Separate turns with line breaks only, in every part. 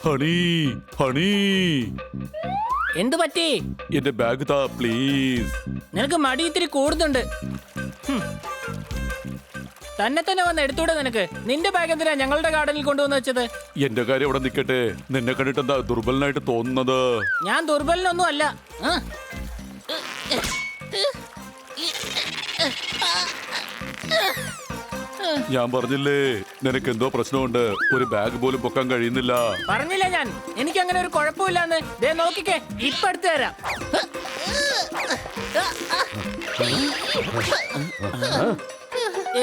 Honey honey
എന്തു പറ്റി?
എന്റെ ബാഗ് താ പ്ലീസ്.
നിനക്ക് മടി ഇത്തിരി കൂടുന്നുണ്ട്. തന്നെ തന്നെ വന്ന് എടുത്തൂടെ നിനക്ക്? നിന്റെ ബാഗ് എന്തിനാ ഞങ്ങളുടെ ഗാർഡനിൽ കൊണ്ടുവന്ന് വെച്ചത്?
എന്റെ കാര്യം അവിടെ നിൽക്കട്ടെ. നിന്നെ കണ്ടിട്ട് എന്താ ദുർബലനായിട്ട് തോന്നുന്നത്?
ഞാൻ ദുർബലനൊന്നും അല്ല.
ഞാൻ പറഞ്ഞില്ലേ നിനക്ക് എന്തോ പ്രശ്നമുണ്ട്. ഒരു ബാഗ് പോലും പൊക്കാൻ കഴിയുന്നില്ല.
പറഞ്ഞില്ല ഞാൻ, എനിക്ക് അങ്ങനെ ഒരു കുഴപ്പമില്ലാന്ന്. ദേ നോക്കിക്കേ, ഇപ്പൊ എടുത്തു തരാം.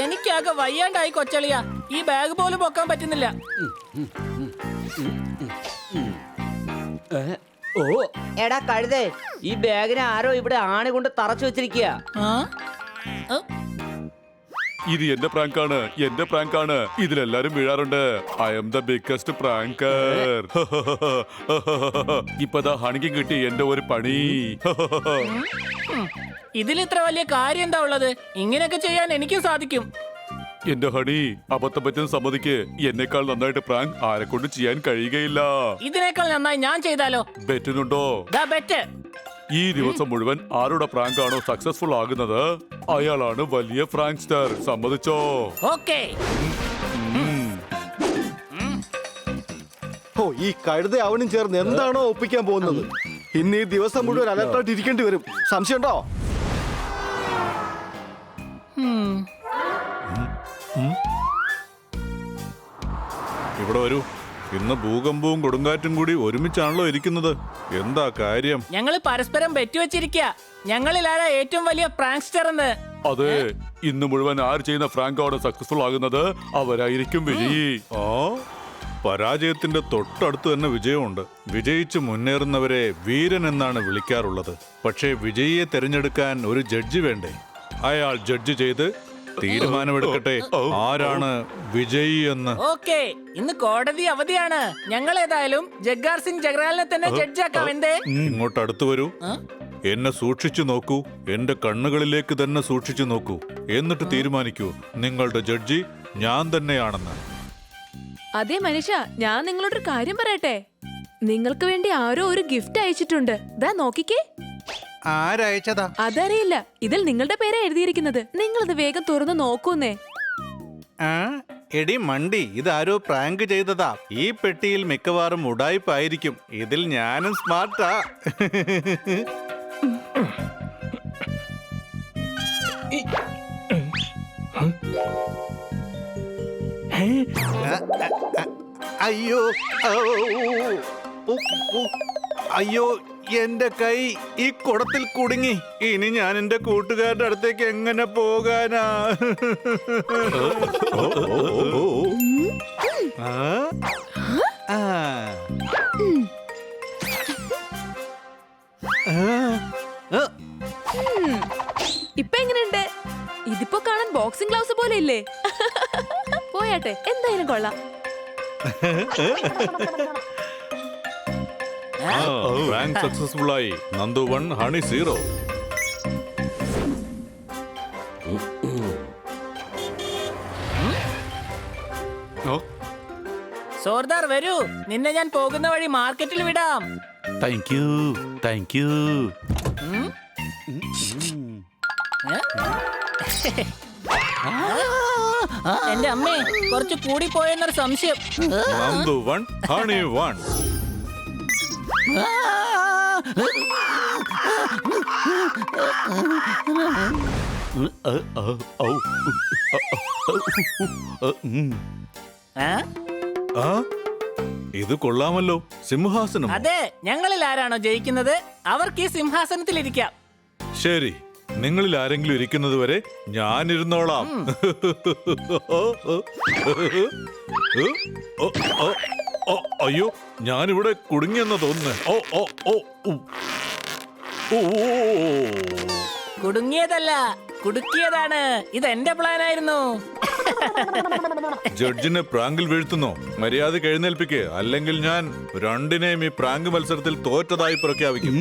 എനിക്കാകെ വയ്യാണ്ടായി കൊച്ചളിയ. ഈ ബാഗ് പോലും പൊക്കാൻ പറ്റുന്നില്ല.
ഓ എടാ കഴുതേ, ഈ ബാഗിനെ ആരോ ഇവിടെ ആണി കൊണ്ട് തറച്ചു വെച്ചിരിക്കുക.
ഇത് എന്റെ പ്രാങ്കാണ്, എന്റെ പ്രാങ്കാണ്. ഇതിലെല്ലാരും വീഴാറുണ്ട്. I am the biggest pranker. ഇപ്പതാ ഹണിക്കും കിട്ടി എന്റെ ഒരു പണി.
ഇതിലിത്ര വലിയ കാര്യം എന്താ ഉള്ളത്? ഇങ്ങനെയൊക്കെ ചെയ്യാൻ എനിക്കും സാധിക്കും.
എന്റെ ഹണി, അബദ്ധം പറ്റുന്ന സമ്മതിക്ക്. എന്നെക്കാൾ നന്നായിട്ട് പ്രാങ്ക് ആരെ കൊണ്ട് ചെയ്യാൻ കഴിയുകയില്ല.
ഇതിനേക്കാൾ നന്നായി ഞാൻ ചെയ്താലോ?
ബെറ്റിനുണ്ടോ?
ബെറ്റ്.
ഈ ദിവസം മുഴുവൻ ആരുടെ പ്രാങ്ക് ആണോ സക്സസ്ഫുൾ ആകുന്നത് അയാളാണ് വലിയ പ്രാങ്ക്സ്റ്റർ. സമ്മതിച്ചോ?
ഓക്കേ.
ഓ, ഈ കഴുത അവനും ചേർന്ന് എന്താണോ ഒപ്പിക്കാൻ പോകുന്നത്? ഇന്ന് ഈ ദിവസം മുഴുവൻ അലർട്ടായിട്ട് ഇരിക്കേണ്ടി വരും. സംശയമുണ്ടോ?
ഇവിടെ വരൂ. ഇന്ന് ഭൂകമ്പവും കൊടുങ്കാറ്റും കൂടി ഒരുമിച്ചാണല്ലോ ഇരിക്കുന്നത്. എന്താ കാര്യം?
ഞങ്ങൾ പരസ്പരം ബെറ്റ് വെച്ചിരിക്കുക. ഞങ്ങളിൽ ആരാ ഏറ്റവും വലിയ പ്രാങ്ക്സ്റ്റർ എന്ന്.
അതെ, ഇന്ന് മുഴുവൻ ആര് ചെയ്യുന്ന പ്രാങ്ക് ആണ് സക്സസ്ഫുൾ ആകുന്നത് അവരായിരിക്കും വിജയി.
ആ, പരാജയത്തിന്റെ തൊട്ടടുത്ത് തന്നെ വിജയമുണ്ട്. വിജയിച്ച് മുന്നേറുന്നവരെ വീരൻ എന്നാണ് വിളിക്കാറുള്ളത്. പക്ഷേ വിജയിയെ തിരഞ്ഞെടുക്കാൻ ഒരു ജഡ്ജി വേണ്ടേ? അയാൾ ജഡ്ജ് ചെയ്ത് തീരുമാനമെടുക്കട്ടെ ആരാണ് വിജയി എന്ന്.
ഓക്കേ, ഇന്ന് കോടതി അവധിയാണ്. ഞങ്ങൾ ഏതായാലും ജഗ്ഗാർ സിംഗ് ജഗ്രാലിനെ തന്നെ ജഡ്ജാക്കാം. എന്തേ?
ഇങ്ങോട്ട് അടുത്ത് വരൂ. എന്നെ സൂക്ഷിച്ചു നോക്കൂ. എന്റെ കണ്ണുകളിലേക്ക് തന്നെ സൂക്ഷിച്ചു നോക്കൂ. എന്നിട്ട് തീരുമാനിക്കൂ നിങ്ങളുടെ ജഡ്ജി ഞാൻ തന്നെയാണെന്ന്.
അതെ മനുഷ്യ, ഞാൻ നിങ്ങളോടൊരു കാര്യം പറയട്ടെ. നിങ്ങൾക്ക് വേണ്ടി ആരോ ഒരു ഗിഫ്റ്റ് അയച്ചിട്ടുണ്ട്. ദാ നോക്കിക്കേ.
ആരയച്ചതാ?
അതറിയില്ല. ഇതിൽ നിങ്ങളുടെ പേരാ എഴുതിയിരിക്കുന്നത്. നിങ്ങളത് വേഗം തുറന്നു നോക്കൂന്നേ.
ആ, എടി മണ്ടി, ഇതാരോ പ്രാങ്ക് ചെയ്തതാ. ഈ പെട്ടിയിൽ മിക്കവാറും ഉഡായിപ്പായിരിക്കും. ഇതിൽ ഞാനും സ്മാർട്ടാ. അയ്യോ, അയ്യോ, എന്റെ കൈ ഈ കുടത്തിൽ കുടുങ്ങി. ഇനി ഞാൻ എന്റെ കൂട്ടുകാരുടെ അടുത്തേക്ക് എങ്ങനെ പോകാനാ?
ഇപ്പൊ എങ്ങനെയുണ്ട്? ഇതിപ്പോ കാണാൻ ബോക്സിംഗ് ഗ്ലൗസ് പോലെ ഇല്ലേ? പോയാട്ടെ, എന്തായാലും കൊള്ളാം.
പ്രാങ്ക് സക്സസ്ഫുൾ ആയി. നന്ദു 1, ഹണി 0.
സോർദാർ വരൂ, നിന്നെ ഞാൻ പോകുന്ന വഴി മാർക്കറ്റിൽ വിടാം.
Thank you, thank you.
എന്റെ അമ്മേ, കുറച്ച് കൂടി പോയെന്നൊരു സംശയം.
നന്ദു 1, ഹണി 1. ഇത് കൊള്ളാമല്ലോ. സിംഹാസനം.
അതെ, ഞങ്ങളിൽ ആരാണോ ജയിക്കുന്നത് അവർക്ക് ഈ സിംഹാസനത്തിൽ ഇരിക്കാം.
ശരി, നിങ്ങളിൽ ആരെങ്കിലും ഇരിക്കുന്നത് വരെ ഞാനിരുന്നോളാം. അയ്യോ, ഞാനിവിടെ കുടുങ്ങിയെന്ന് തോന്നുന്നു.
കുടുങ്ങിയതല്ല, കുടുക്കിയതാണ്. ഇത് എന്റെ പ്ലാൻ ആയിരുന്നു.
ജഡ്ജിനെ പ്രാങ്കിൽ വീഴ്ത്തുന്നോ? മര്യാദ എഴുന്നേൽപ്പിക്ക്, അല്ലെങ്കിൽ ഞാൻ രണ്ടിനെയും ഈ പ്രാങ്ക് മത്സരത്തിൽ തോറ്റതായി പ്രഖ്യാപിക്കും.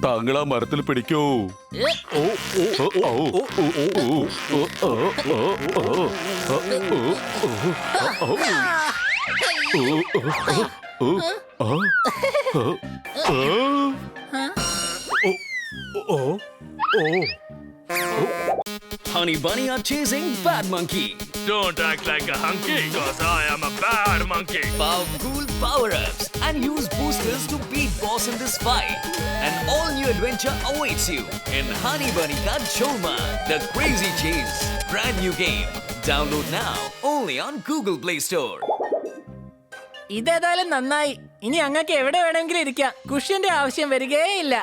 താങ്കൾ ആ മരത്തിൽ പിടിക്കൂ.
Honey Bunny are chasing Bad Monkey.
Don't act like a hunky, cause I am a bad monkey.
Powerful power-ups and use boosters to beat boss in this fight. An all-new adventure awaits you in Honey Bunny Ka Choma, the Crazy Chase. Brand new game. Download now only on Google Play Store.
ഇതേതായാലും നന്നായി. ഇനി അങ്ങക്ക് എവിടെ വേണമെങ്കിലും ഇരിക്കാം. കുഷ്യന്റെ ആവശ്യം വരികയില്ല.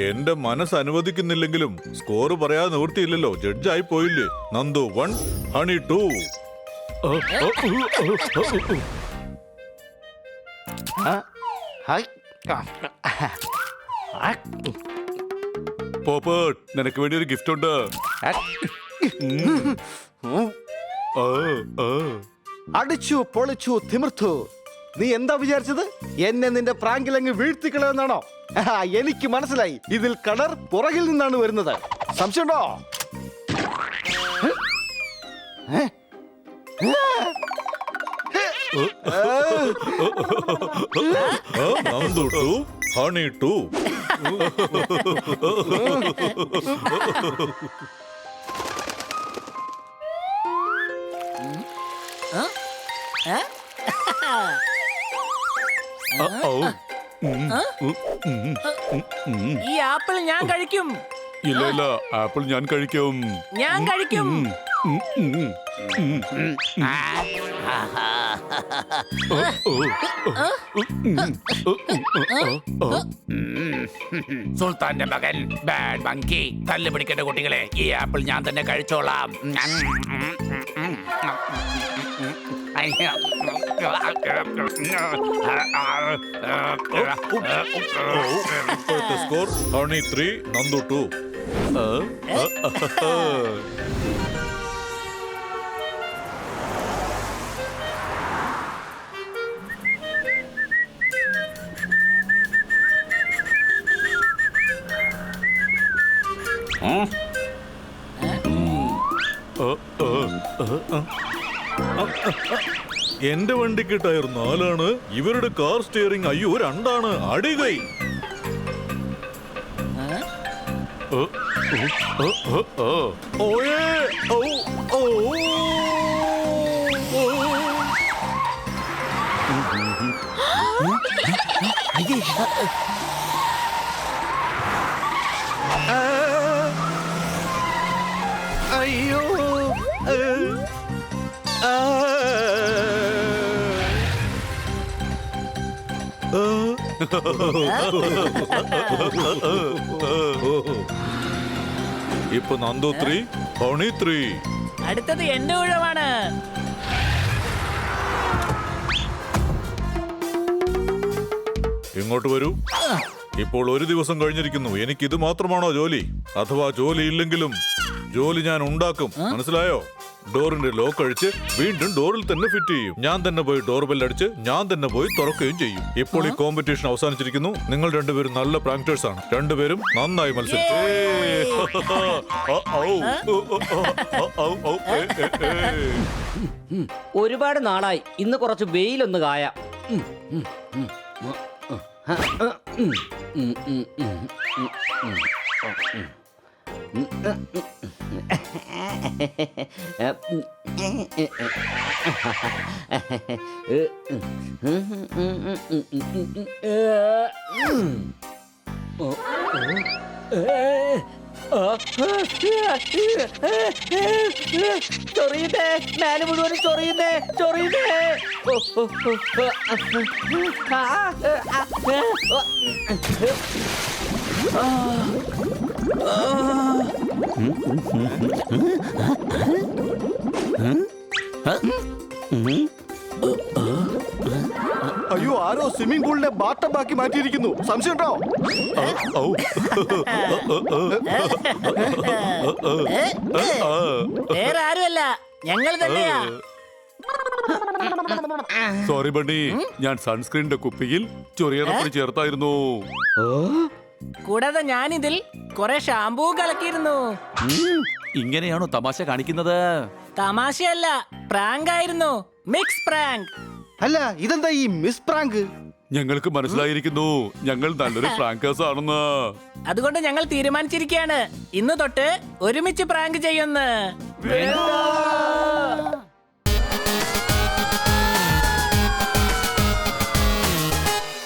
എന്റെ മനസ്സ് അനുവദിക്കുന്നില്ലെങ്കിലും സ്കോർ പറയാതെ നിവൃത്തിയില്ലല്ലോ. ജഡ്ജായി പോയില്ലേ. നന്ദു 1, ഹണി 2.
പോപ്പേട്ട്, നിനക്ക് വേണ്ടി ഒരു ഗിഫ്റ്റ് ഉണ്ട്.
അടിച്ചു പൊളിച്ചു തിമിർത്തു. നീ എന്താ വിചാരിച്ചത്? എന്നെ നിന്റെ പ്രാങ്കിലങ്ങ് വീഴ്ത്തിക്കളയെന്നാണോ? എനിക്ക് മനസ്സിലായി. ഇതിൽ കളർ പുറകിൽ നിന്നാണ് വരുന്നത്. സംശയമുണ്ടോ?
നന്ദു 2, ഹണി 2.
ഈ ആപ്പിൾ ഞാൻ കഴിക്കും.
ഇല്ല ഇല്ല, ആപ്പിൾ ഞാൻ കഴിക്കും.
ഞാൻ കഴിക്കും.
സുൽത്താന്റെ മകൻ ബാഡ് മങ്കി, തല്ല് പിടിക്കേണ്ട കുട്ടികളെ, ഈ ആപ്പിൾ ഞാൻ തന്നെ കഴിച്ചോളാം.
ഇപ്പോഴത്തെ സ്കോർ ഹണി 3, നന്ദു 2. എന്റെ വണ്ടിക്ക് ടയർ 4 ഇവരുടെ കാർ സ്റ്റിയറിംഗ് അയ്യോ 2. അടികൈ. ഓയേ ഓ ഓ
അയ്യോ.
ഇപ്പൊ നന്ദു 3, ഹണി 3.
അടുത്തത് എന്റെ ഊഴമാണ്.
ഇങ്ങോട്ട് വരൂ. ഇപ്പോൾ ഒരു ദിവസം കഴിഞ്ഞിരിക്കുന്നു. എനിക്ക് ഇത് മാത്രമാണോ ജോലി? അഥവാ ജോലി ഇല്ലെങ്കിലും ജോലി ഞാൻ ഉണ്ടാക്കും. മനസ്സിലായോ? ഡോറിന്റെ ലോക്ക് അഴിച്ച് വീണ്ടും ഡോറിൽ തന്നെ ഫിറ്റ് ചെയ്യും. ഞാൻ തന്നെ പോയി ഡോർ ബെൽ അടിച്ച് ഞാൻ തന്നെ പോയി തുറക്കുകയും ചെയ്യും. ഇപ്പോൾ ഈ കോമ്പറ്റീഷൻ അവസാനിച്ചിരിക്കുന്നു. നിങ്ങൾ രണ്ടുപേരും നല്ല പ്രാക്ടേഴ്സ് ആണ്. രണ്ടുപേരും നന്നായി മത്സരിച്ചു.
ഒരുപാട് നാളായി. ഇന്ന് കുറച്ച് വെയിലൊന്ന് കായാം. ചൊറിയുന്നേ, മേലെ മുഴുവനും ചൊറിയുന്നേ, ചൊറിയുന്നേ. ഓ, ഓ, ഓ, ആ, ആ,
അയ്യോ, ആരോ സ്വിമ്മിംഗ് പൂളിനെ ബാട്ടബാക്കി മാറ്റിയിരിക്കുന്നു. സംശയമുണ്ടോ?
വേറെ ആരുമല്ല, ഞങ്ങൾ തന്നെയാ.
സോറി ബണ്ണി, ഞാൻ സൺസ്ക്രീനിന്റെ കുപ്പിയിൽ ചൊറിയറപ്പൊടി ചേർത്തായിരുന്നു.
കൂടാതെ ഞാനിതിൽ കുറെ ഷാമ്പൂ കലക്കിയിരുന്നു.
ഇങ്ങനെയാണോ തമാശ കാണിക്കുന്നത്?
തമാശയല്ല, പ്രാങ്ക് ആയിരുന്നു. Mix prank.
അല്ല, ഇതെന്താ ഈ മിസ് പ്രാങ്ക്?
ഞങ്ങൾക്ക് മനസ്സിലായിരിക്കുന്നു ഞങ്ങൾ നല്ലൊരു പ്രാങ്കേഴ്സ് ആണെന്ന്.
അതുകൊണ്ട് ഞങ്ങൾ തീരുമാനിച്ചിരിക്കുകയാണ്, ഇന്ന് തൊട്ട് ഒരുമിച്ച് പ്രാങ്ക് ചെയ്യുമെന്ന്.